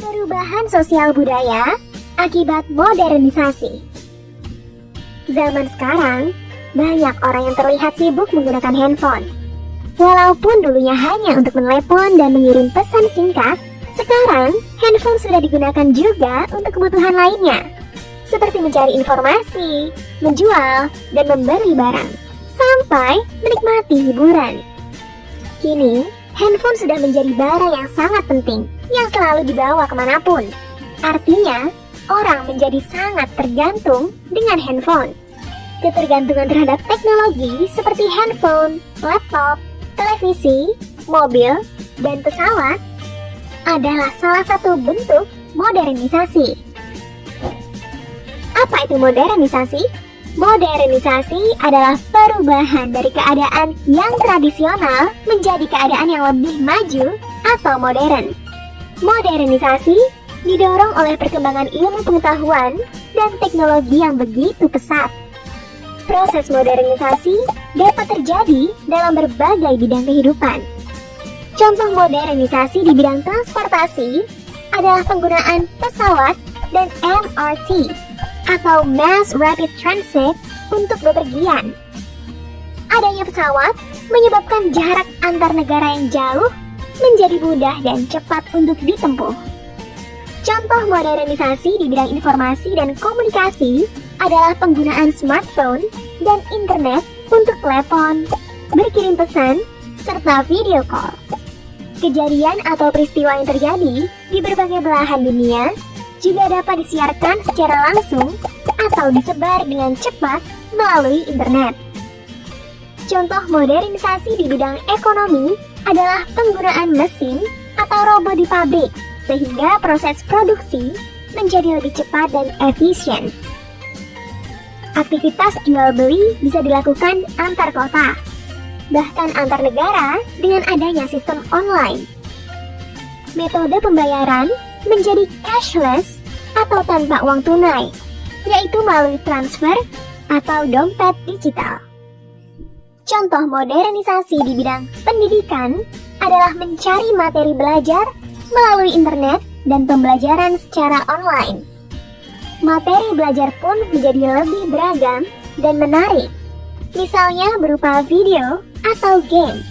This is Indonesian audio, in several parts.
Perubahan sosial budaya akibat modernisasi. Zaman sekarang, banyak orang yang terlihat sibuk menggunakan handphone. Walaupun dulunya hanya untuk menelepon dan mengirim pesan singkat, sekarang handphone sudah digunakan juga untuk kebutuhan lainnya, seperti mencari informasi, menjual, dan membeli barang, sampai menikmati hiburan. Kini, handphone sudah menjadi barang yang sangat penting, yang selalu dibawa kemanapun. Artinya, orang menjadi sangat tergantung dengan handphone. Ketergantungan terhadap teknologi seperti handphone, laptop, televisi, mobil, dan pesawat adalah salah satu bentuk modernisasi. Apa itu modernisasi? Modernisasi adalah perubahan dari keadaan yang tradisional menjadi keadaan yang lebih maju atau modern. Modernisasi didorong oleh perkembangan ilmu pengetahuan dan teknologi yang begitu pesat. Proses modernisasi dapat terjadi dalam berbagai bidang kehidupan. Contoh modernisasi di bidang transportasi adalah penggunaan pesawat dan MRT atau Mass Rapid Transit untuk bepergian. Adanya pesawat menyebabkan jarak antar negara yang jauh menjadi mudah dan cepat untuk ditempuh. Contoh modernisasi di bidang informasi dan komunikasi adalah penggunaan smartphone dan internet untuk telepon, berkirim pesan, serta video call. Kejadian atau peristiwa yang terjadi di berbagai belahan dunia juga dapat disiarkan secara langsung atau disebar dengan cepat melalui internet. Contoh modernisasi di bidang ekonomi adalah penggunaan mesin atau robot di pabrik, sehingga proses produksi menjadi lebih cepat dan efisien. Aktivitas jual beli bisa dilakukan antar kota, bahkan antar negara dengan adanya sistem online. Metode pembayaran menjadi cashless atau tanpa uang tunai, yaitu melalui transfer atau dompet digital. Contoh modernisasi di bidang pendidikan adalah mencari materi belajar melalui internet dan pembelajaran secara online. Materi belajar pun menjadi lebih beragam dan menarik, misalnya berupa video atau game.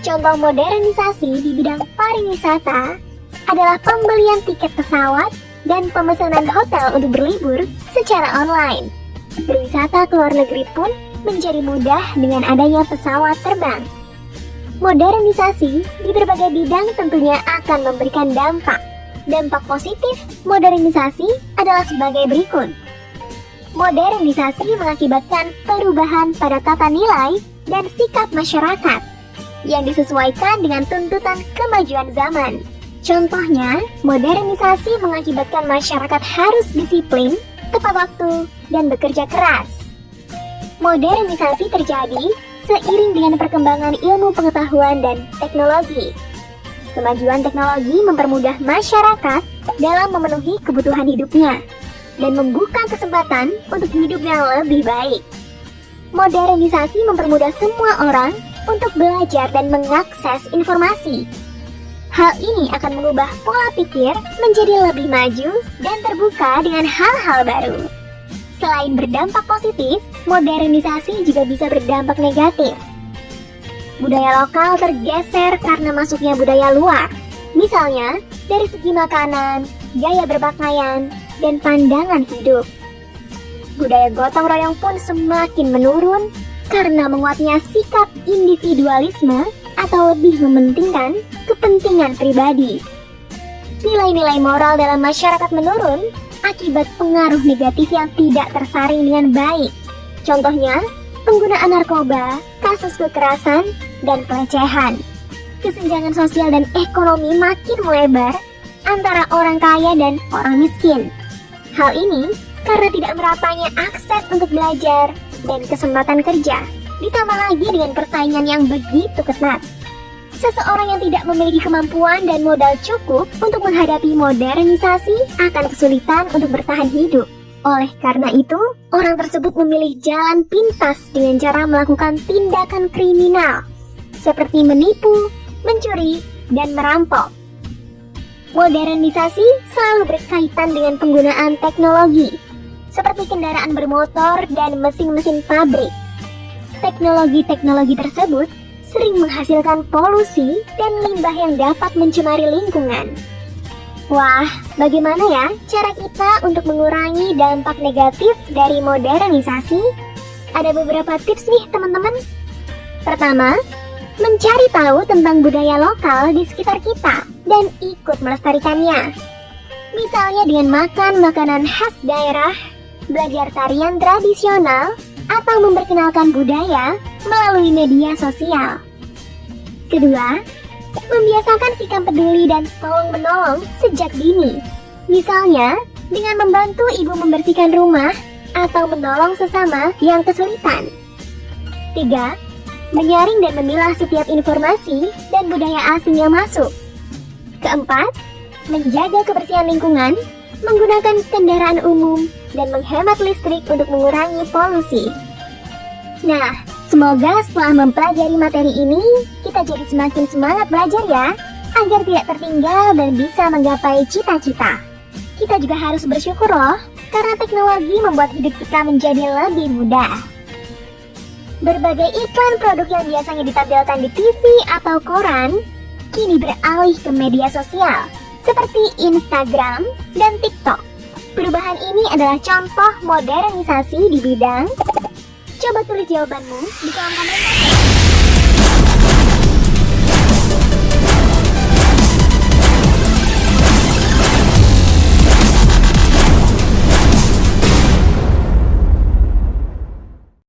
Contoh modernisasi di bidang pariwisata adalah pembelian tiket pesawat dan pemesanan hotel untuk berlibur secara online. Berwisata ke luar negeri pun menjadi mudah dengan adanya pesawat terbang. Modernisasi di berbagai bidang tentunya akan memberikan dampak. Dampak positif modernisasi adalah sebagai berikut. Modernisasi mengakibatkan perubahan pada tata nilai dan sikap masyarakat yang disesuaikan dengan tuntutan kemajuan zaman. Contohnya, modernisasi mengakibatkan masyarakat harus disiplin, tepat waktu, dan bekerja keras. Modernisasi terjadi seiring dengan perkembangan ilmu pengetahuan dan teknologi. Kemajuan teknologi mempermudah masyarakat dalam memenuhi kebutuhan hidupnya dan membuka kesempatan untuk hidup yang lebih baik. Modernisasi mempermudah semua orang untuk belajar dan mengakses informasi. Hal ini akan mengubah pola pikir menjadi lebih maju dan terbuka dengan hal-hal baru. Selain berdampak positif, modernisasi juga bisa berdampak negatif. Budaya lokal tergeser karena masuknya budaya luar. Misalnya, dari segi makanan, gaya berpakaian, dan pandangan hidup. Budaya gotong royong pun semakin menurun karena menguatnya sikap individualisme atau lebih mementingkan kepentingan pribadi. Nilai-nilai moral dalam masyarakat menurun akibat pengaruh negatif yang tidak tersaring dengan baik. Contohnya, penggunaan narkoba, kasus kekerasan, dan pelecehan. Kesenjangan sosial dan ekonomi makin melebar antara orang kaya dan orang miskin. Hal ini karena tidak meratanya akses untuk belajar dan kesempatan kerja, ditambah lagi dengan persaingan yang begitu ketat. Seseorang yang tidak memiliki kemampuan dan modal cukup untuk menghadapi modernisasi akan kesulitan untuk bertahan hidup. Oleh karena itu, orang tersebut memilih jalan pintas dengan cara melakukan tindakan kriminal, seperti menipu, mencuri, dan merampok. Modernisasi selalu berkaitan dengan penggunaan teknologi, seperti kendaraan bermotor dan mesin-mesin pabrik. Teknologi-teknologi tersebut sering menghasilkan polusi dan limbah yang dapat mencemari lingkungan. Wah, bagaimana ya cara kita untuk mengurangi dampak negatif dari modernisasi? Ada beberapa tips nih teman-teman. Pertama, mencari tahu tentang budaya lokal di sekitar kita dan ikut melestarikannya. Misalnya dengan makan makanan khas daerah, belajar tarian tradisional, atau memperkenalkan budaya melalui media sosial. Kedua, membiasakan sikap peduli dan tolong-menolong sejak dini. Misalnya, dengan membantu ibu membersihkan rumah atau menolong sesama yang kesulitan. Tiga, menyaring dan memilah setiap informasi dan budaya asing yang masuk. Keempat, menjaga kebersihan lingkungan, menggunakan kendaraan umum, dan menghemat listrik untuk mengurangi polusi. Nah, semoga setelah mempelajari materi ini, kita jadi semakin semangat belajar ya, agar tidak tertinggal dan bisa menggapai cita-cita. Kita juga harus bersyukur loh, karena teknologi membuat hidup kita menjadi lebih mudah. Berbagai iklan produk yang biasanya ditampilkan di TV atau koran, kini beralih ke media sosial, seperti Instagram dan TikTok. Perubahan ini adalah contoh modernisasi di bidang. Coba tulis jawabanmu di kolom komentar.